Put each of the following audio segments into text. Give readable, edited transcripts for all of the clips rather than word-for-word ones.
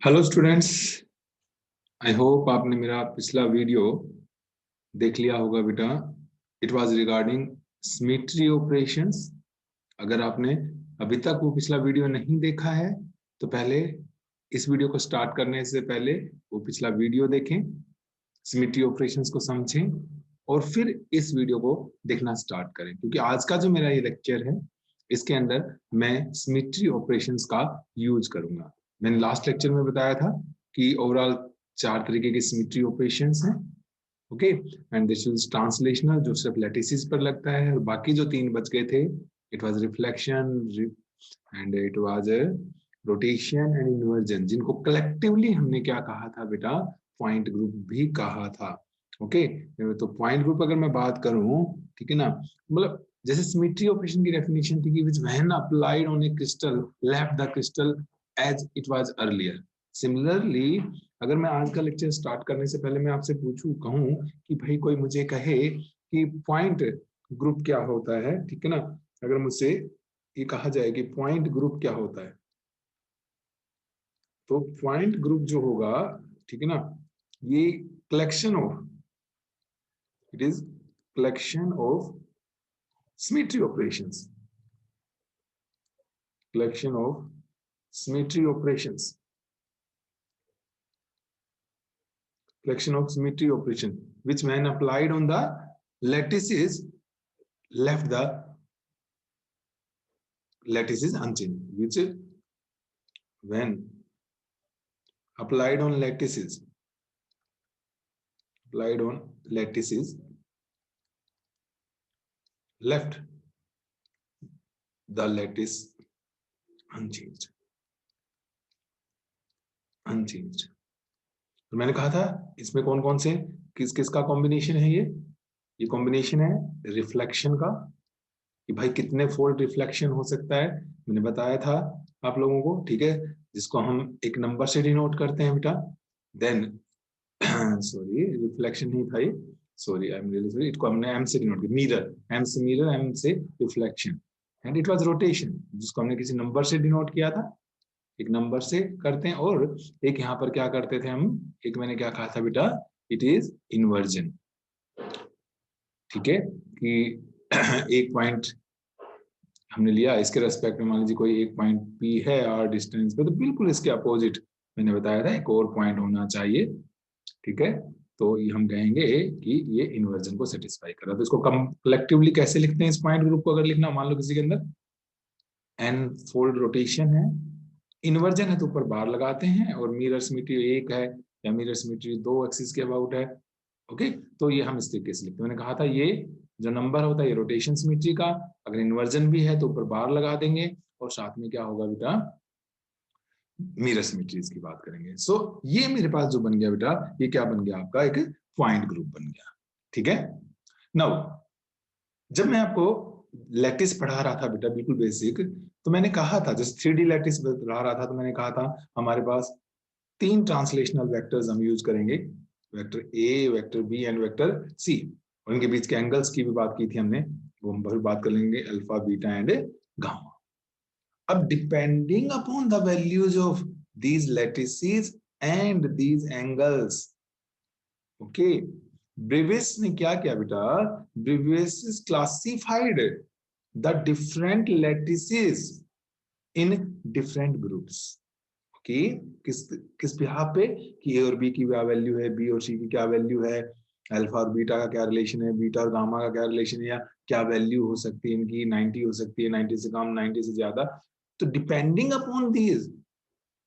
Hello students, I hope आपने मेरा पिछला वीडियो देख लिया होगा बेटा। It was regarding symmetry operations. अगर आपने अभी तक वो पिछला वीडियो नहीं देखा है तो पहले इस वीडियो को स्टार्ट करने से पहले वो पिछला वीडियो देखें, सिमेट्री ऑपरेशंस को समझें और फिर इस वीडियो को देखना स्टार्ट करें, क्योंकि आज का जो मेरा ये लेक्चर है इसके अंदर मैं सिमेट्री ऑपरेशंस का यूज करूंगा। मैंने लास्ट लेक्चर में बताया था कि ओवरऑल 4 तरीके के सिमेट्री ऑपरेशंस हैं, okay. And this is translational, जो सिर्फ लैटिसेस पर लगता है, और बाकी जो 3 बच गए थे, it was reflection and it was rotation and inversion, जिनको कलेक्टिवली हमने क्या कहा था बेटा, पॉइंट ग्रुप भी कहा था। ओके, तो पॉइंट ग्रुप अगर मैं बात करूं, ठीक है ना, मतलब जैसे सिमेट्री ऑपरेशन की डेफिनेशन थी कि which when applied on a crystal left the crystal as it was earlier. Similarly अगर मैं आज का लेक्चर स्टार्ट करने से पहले मैं आपसे पूछूं, कहूं कि भाई कोई मुझे कहे कि पॉइंट ग्रुप क्या होता है, ठीक है ना, अगर मुझसे ये कहा जाए कि पॉइंट ग्रुप क्या होता है, तो पॉइंट ग्रुप जो होगा, ठीक है ना, ये collection of, it is collection of symmetry operations, collection of symmetry operations, collection of symmetry operation which when applied on the lattices left the lattices unchanged, which when applied on lattices left the lattice unchanged. तो मैंने कहा था इसमें कौन कौन से किस किस का कॉम्बिनेशन है, ये कॉम्बिनेशन है रिफ्लेक्शन का, कि भाई कितने फोल्ड रिफ्लेक्शन हो सकता है, मैंने बताया था आप लोगों को, ठीक है, जिसको हम एक नंबर से डिनोट करते हैं बेटा। देन सॉरी, रिफ्लेक्शन नहीं था ये, sorry, I am really sorry, इसको हमने एम से डिनोट किया, मिरर, एम से मिरर, एम से reflection, and it was rotation, जिसको हमने किसी नंबर से डिनोट किया था, एक नंबर से करते हैं, और एक यहाँ पर क्या करते थे हम, एक मैंने क्या कहा था बेटा, इट इज इन्वर्जन, ठीक है, कि एक पॉइंट हमने लिया, इसके रेस्पेक्ट में मान लीजिए कोई एक पॉइंट पी है और डिस्टेंस पे, तो बिल्कुल इसके अपोजिट मैंने बताया था एक और पॉइंट होना चाहिए, ठीक है, तो ये हम कहेंगे कि ये इन्वर्जन को सेटिस्फाई कर रहा है। तो इसको कलेक्टिवली कैसे लिखते हैं इस पॉइंट ग्रुप को, अगर लिखना मान लो किसी के अंदर एन फोल्ड रोटेशन है, इन्वर्जन है तो ऊपर बार लगाते हैं, और मिरर सिमेट्री एक है या मिरर सिमेट्री 2 एक्सिस के अबाउट है, ओके, तो ये हम इस तरीके से लिखते हैं। मैंने कहा था ये जो नंबर होता है ये रोटेशन सिमेट्री का, अगर इन्वर्जन भी है तो ऊपर बार लगा देंगे, और साथ में क्या होगा बेटा, मिरर सिमेट्रीज की बात करेंगे। सो ये मेरे पास जो बन गया बेटा, ये क्या बन गया, आपका एक पॉइंट ग्रुप बन गया, ठीक है। नाउ जब मैं आपको लैटिस पढ़ा रहा था बेटा, बिल्कुल बेसिक, तो मैंने कहा था, जैसे 3D लैटिस पढ़ा रहा था, तो मैंने कहा था हमारे पास 3 ट्रांसलेशनल वेक्टर्स हम यूज करेंगे, vector A, vector B and vector C, और इनके बीच के एंगल्स की भी बात की थी हमने, वो हम फिर बात कर लेंगे, अल्फा, बीटा एंड गामा। अब depending upon the values of these lattices and these angles, okay, Brevis ने क्या किया बेटा, Brevis classified the different lattices in different groups, okay, किस किस बिहाफ पे, कि ए और बी की क्या वैल्यू है, बी और सी की क्या वैल्यू है, अल्फा और बीटा का क्या रिलेशन है, बीटा और गामा का क्या रिलेशन है, या क्या वैल्यू हो सकती है इनकी, 90 हो सकती है, 90 से कम, 90 से ज्यादा। तो डिपेंडिंग अपॉन दीज,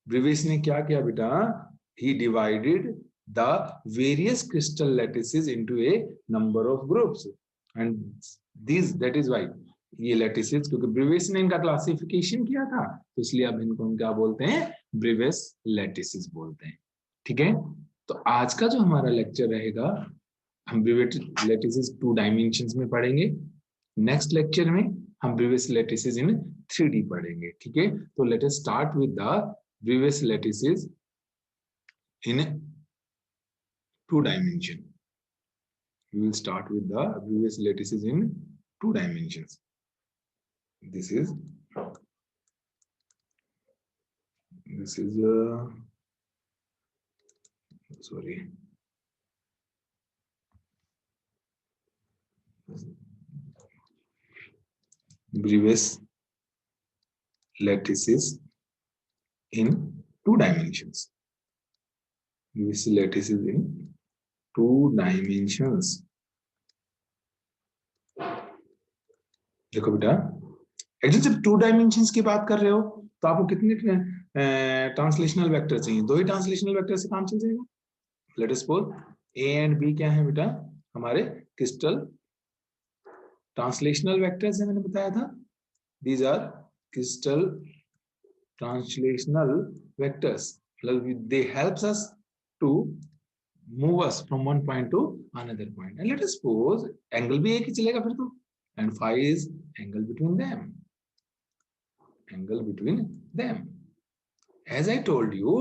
ब्रेविस ने क्या किया बेटा, he divided the various crystal lattices into a number of groups, and these, that is why ये lattices, क्योंकि ब्रेविस ने इनका क्लासिफिकेशन किया था, तो इसलिए अब इनको हम क्या बोलते हैं, ब्रेविस lattices बोलते हैं, ठीक है। तो आज का जो हमारा लेक्चर रहेगा, हम ब्रेविस lattices 2 डायमेंशंस में पढ़ेंगे, नेक्स्ट लेक्चर में हम ब्रेविस lattices इन 3D पढ़ेंगे, ठीक है। तो let us start with the Brevis lattices in 2 dimension. We will start with the previous lattices in 2 dimensions. This is sorry, Bravais lattices in 2 dimensions. Brievius lattices in 2 dimensions. देखो बेटा, actually जब 2 dimensions की बात कर रहे हो तो आपको कितने ट्रांसलेशनल वेक्टर चाहिए? 2 ही ट्रांसलेशनल वेक्टर से काम चल जाएगा। Let us suppose A and B क्या है बेटा? हमारे क्रिस्टल ट्रांसलेशनल वेक्टर्स है, मैंने बताया था। These are crystal translational vectors, मतलब they helps us to move us from one point to another point. And let us suppose angle भी एक ही चलेगा फिर तो, and phi is angle between them. Angle between them. As I told you,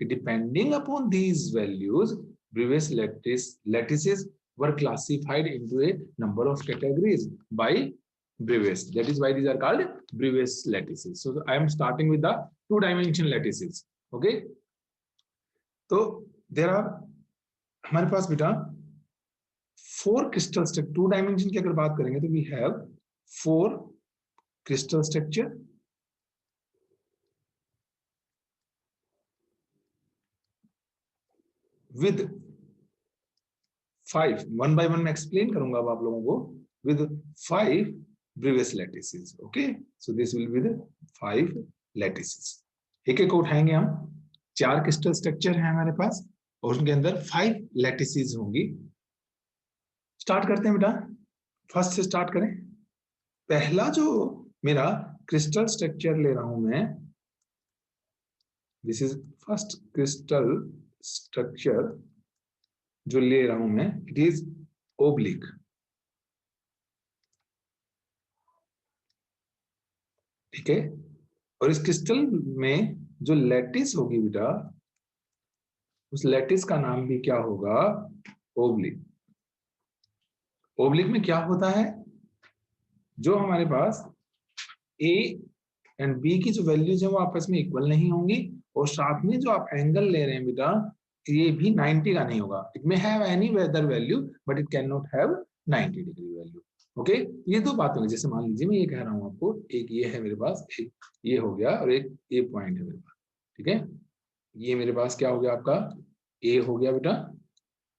depending upon these values, previous lattices were classified into a number of categories by Bravais. That is why these are called Bravais lattices. So I am starting with the 2-dimensional lattices. Okay. तो there are हमारे पास बेटा 4 crystal structure, 2 dimension की अगर बात करेंगे तो we have 4 crystal structure with 5, one by one मैं explain करूंगा अब आप लोगों को, with 5 Bravais lattices. Okay, so this will be the 5 lattices. एक एक उठाएंगे हम। 4 crystal structure है हमारे पास और उनके अंदर 5 lattices होंगी। स्टार्ट करते हैं बेटा, फर्स्ट से स्टार्ट करें। पहला जो मेरा क्रिस्टल स्ट्रक्चर ले रहा हूं मैं, this is first crystal structure जो ले रहा हूं मैं, इट इज ओब्लिक। ठीक है, और इस क्रिस्टल में जो लैटिस होगी बेटा, उस लैटिस का नाम भी क्या होगा? ओब्लिक। ओब्लिक में क्या होता है? जो हमारे पास ए एंड बी की जो वैल्यूज है वो आपस में इक्वल नहीं होंगी, और साथ में जो आप एंगल ले रहे हैं बेटा, ये भी 90 का नहीं होगा। It may have any other value but it can not have 90 degree value. Okay, ये 2 बातें हैं। जैसे मान लीजिए मैं ये कह रहा हूं आपको, एक ये है मेरे पास, एक ये हो गया और एक ये पॉइंट है मेरे पास। ठीक है, ये मेरे पास क्या हो गया? आपका ए हो गया बेटा,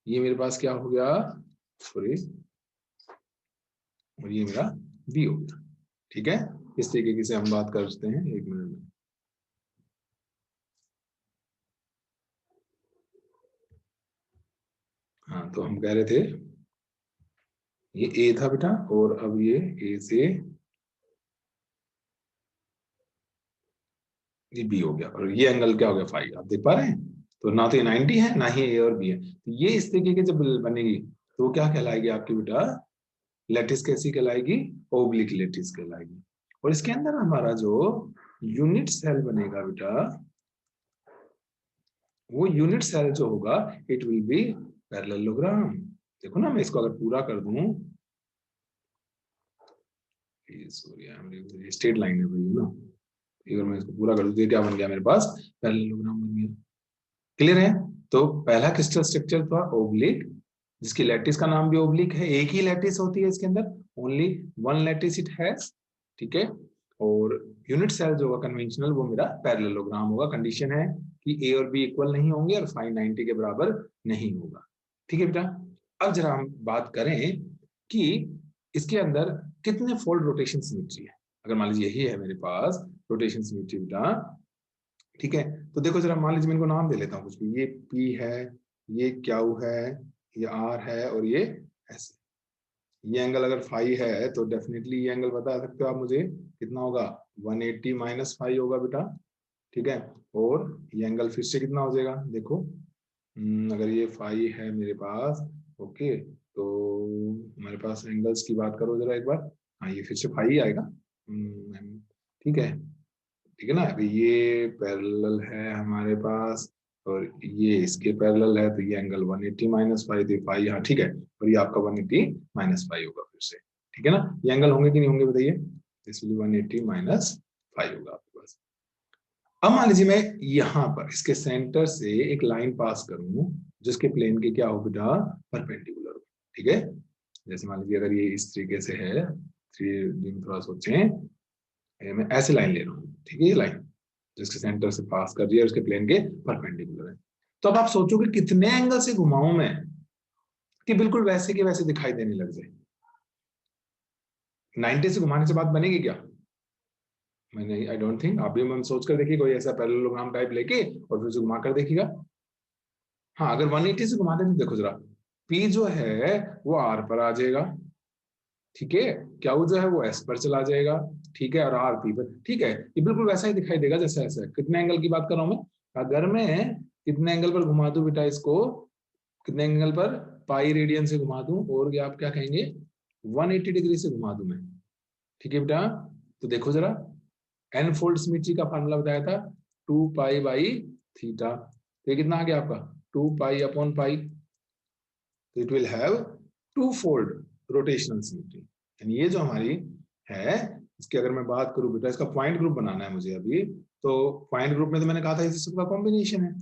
ये मेरे पास क्या हो गया? सॉरी, और ये मेरा बी हो गया। ठीक है, इस तरीके से हम बात करते हैं। एक मिनट में, हाँ, तो हम कह रहे थे ये ए था बेटा, और अब ये ए से ये बी हो गया, और ये एंगल क्या हो गया? फाई। आप देख पा रहे हैं? तो ना तो ये 90 है, ना ही ए और बी है। तो ये इस तरीके की जब बनेगी तो क्या कहलाएगी आपकी बेटा? लैटिस कैसी कहलाएगी? ओब्लिक लैटिस कहलाएगी। और इसके अंदर हमारा जो यूनिट सेल बनेगा बेटा, वो यूनिट सेल जो होगा, इट विल बी पैरेललोग्राम। देखो ना, मैं इसको अगर पूरा कर दूं, स्ट्रेट लाइन है भाई ना, अगर मैं इसको पूरा कर दूं तो क्या बन गया मेरे पास? पैरेललोग्राम बन गया। क्लियर है? तो पहला क्रिस्टल स्ट्रक्चर था ओब्लिक, जिसकी लैटिस का नाम भी ओब्लिक है। एक ही लैटिस होती है इसके अंदर, only one lattice it has. ठीक है, और यूनिट सेल जो होगा कन्वेंशनल, वो मेरा पैरेललोग्राम होगा। कंडीशन है कि ए और बी इक्वल नहीं होंगे और फाई 90 के बराबर नहीं होगा। ठीक है बेटा, अब जरा हम बात करें कि इसके अंदर कितने फोल्ड रोटेशन सिमेट्री है। अगर मान लीजिए यही है मेरे पास रोटेशन सिमेट्री बेटा, ठीक है, तो देखो जरा, मान लीजिए मैं इनको नाम दे लेता हूँ कुछ भी। ये पी है, ये क्यू है, ये आर है, और ये एस। ये एंगल अगर फाई है तो डेफिनेटली ये एंगल बता सकते हो आप मुझे कितना होगा? 180 माइनस फाई होगा बेटा। ठीक है, और ये एंगल फिर से कितना हो जाएगा? देखो, अगर ये फाई है मेरे पास, ओके, तो हमारे पास एंगल्स की बात करो जरा एक बार। हाँ, ये फिर से फाई आएगा। ठीक है, ठीक है ना। अभी ये पैरेलल है हमारे पास, और ये इसके पैरेलल है, तो ये एंगल 180 माइनस फाइव, तो फाइव यहाँ। ठीक है, और ये आपका 180 माइनस फाइव होगा फिर से। ठीक है ना, ये एंगल होंगे कि नहीं होंगे बताइए? दिस विल 180 माइनस फाइव होगा आपके पास। अब मान लीजिए मैं यहाँ पर इसके सेंटर से एक लाइन पास करूं, जिसके प्लेन के क्या हो बेटा, परपेंडिकुलर हो। ठीक है, जैसे मान लीजिए अगर ये इस तरीके से है, 3D में थोड़ा सोचें, मैं ऐसे लाइन ले रहा हूँ, ठीक है, ये लाइन जिसके सेंटर से पास कर रही है, उसके प्लेन के परपेंडिकुलर है। तो अब आप सोचोगे कितने एंगल से घुमाऊं मैं कि बिल्कुल वैसे के वैसे दिखाई देने लग जाए। 90 से घुमाने से बात बनेगी क्या? मैंने आई डोंट थिंक। आप भी मन सोच कर देखिए कोई ऐसा पैरेललोग्राम टाइप लेके और फिर उसे घुमा कर देखिएगा। हाँ, अगर 180 से घुमा दें तो देखो जरा, P जो है वो R पर आ जाएगा, ठीक है, Q जो है वो S पर चला जाएगा, ठीक है, और R P पर, ठीक है, ये बिल्कुल वैसा ही दिखाई देगा जैसा ऐसा है। कितने एंगल की बात कर रहा हूं मैं? अगर मैं कितने एंगल पर घुमा दूं बेटा इसको, कितने एंगल पर, पाई रेडियन से घुमा दूं, और ये आप क्या कहेंगे, 180 डिग्री से घुमा दूं मैं, ठीक है बेटा। तो देखो जरा, एन फोल्ड सिमेट्री का फार्मूला बताया था 2 पाई बाई थीटा, तो ये कितना आ गया आपका, 2 पाई अपॉन पाई, तो it will have two fold rotational symmetry. यानी ये जो हमारी है, इसकी अगर मैं बात करूं बेटा, इसका पॉइंट ग्रुप बनाना है मुझे अभी, तो पॉइंट ग्रुप में तो मैंने कहा था इस सबका कॉम्बिनेशन है।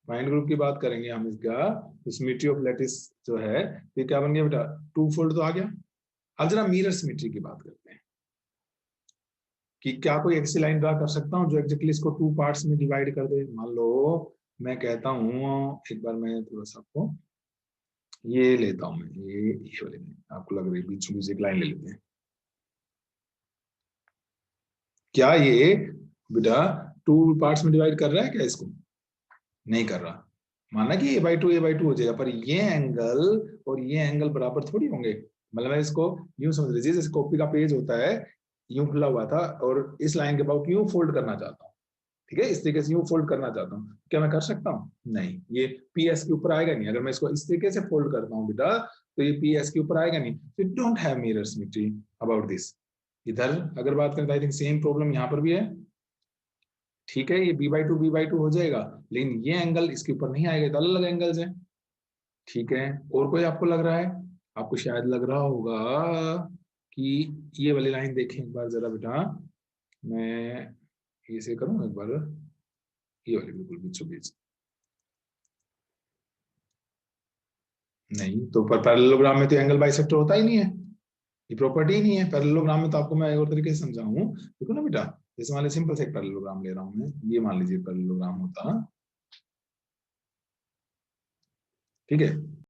पॉइंट ग्रुप की बात करेंगे हम, इसका सिमेट्री ऑफ लैटिस जो है, ये क्या बन गया बेटा, टू फोल्ड तो आ गया। अब जरा मिरर सिमेट्री की बात करते हैं कि क्या कोई ऐसी लाइन ड्रा कर सकता हूं जो एग्जैक्टली इसको टू पार्ट्स में डिवाइड कर दे। मान लो मैं कहता हूं, एक बार मैं थोड़ा सा आपको ये लेता हूं, मैं ये वाली आपको लग रही बीच में एक लाइन ले लेते हैं। क्या ये बेटा टू पार्ट्स में डिवाइड कर रहा है क्या इसको? नहीं कर रहा। माना कि a/2 हो जाएगा, पर ये एंगल और ये एंगल बराबर थोड़ी होंगे। मतलब मैं इसको यूं समझ लीजिए, जैसे कॉपी का पेज होता है, यूं खुला हुआ था और इस लाइन के अबाउट यूं फोल्ड करना चाहता हूँ, ठीक है, इस तरीके से यूं फोल्ड करना चाहता हूँ, क्या मैं कर सकता हूँ? नहीं, ये PS के ऊपर आएगा नहीं। अगर मैं इसको इस तरीके से फोल्ड करता हूँ बेटा, तो ये PS के ऊपर आएगा नहीं। तो you don't have mirror symmetry about this. इधर अगर बात करें तो आई थिंक सेम प्रॉब्लम यहाँ पर भी है, ठीक है, ये b/2 हो जाएगा, लेकिन ये एंगल इसके ऊपर नहीं आएगा, तो अलग अलग एंगल्स हैं, ठीक है। और कोई आपको लग रहा है? आपको शायद लग रहा होगा कि ये वाली लाइन देखें एक बार जरा बेटा, मैं इसे करूं एक बार, ये वाली बिल्कुल बीचों बीच, नहीं तो पर पैरेललोग्राम में तो एंगल बाइसेक्टर होता ही नहीं है, ये प्रॉपर्टी ही नहीं है। पैरेललोग्राम में तो आपको मैं एक और तरीके से समझाऊं, देखो ना बेटा, जैसे मान लीजिए सिंपल से एक पैरेललोग्राम ले रहा हूं मैं, ये मान लीजिए पैरेललोग्राम होता, ठीक है,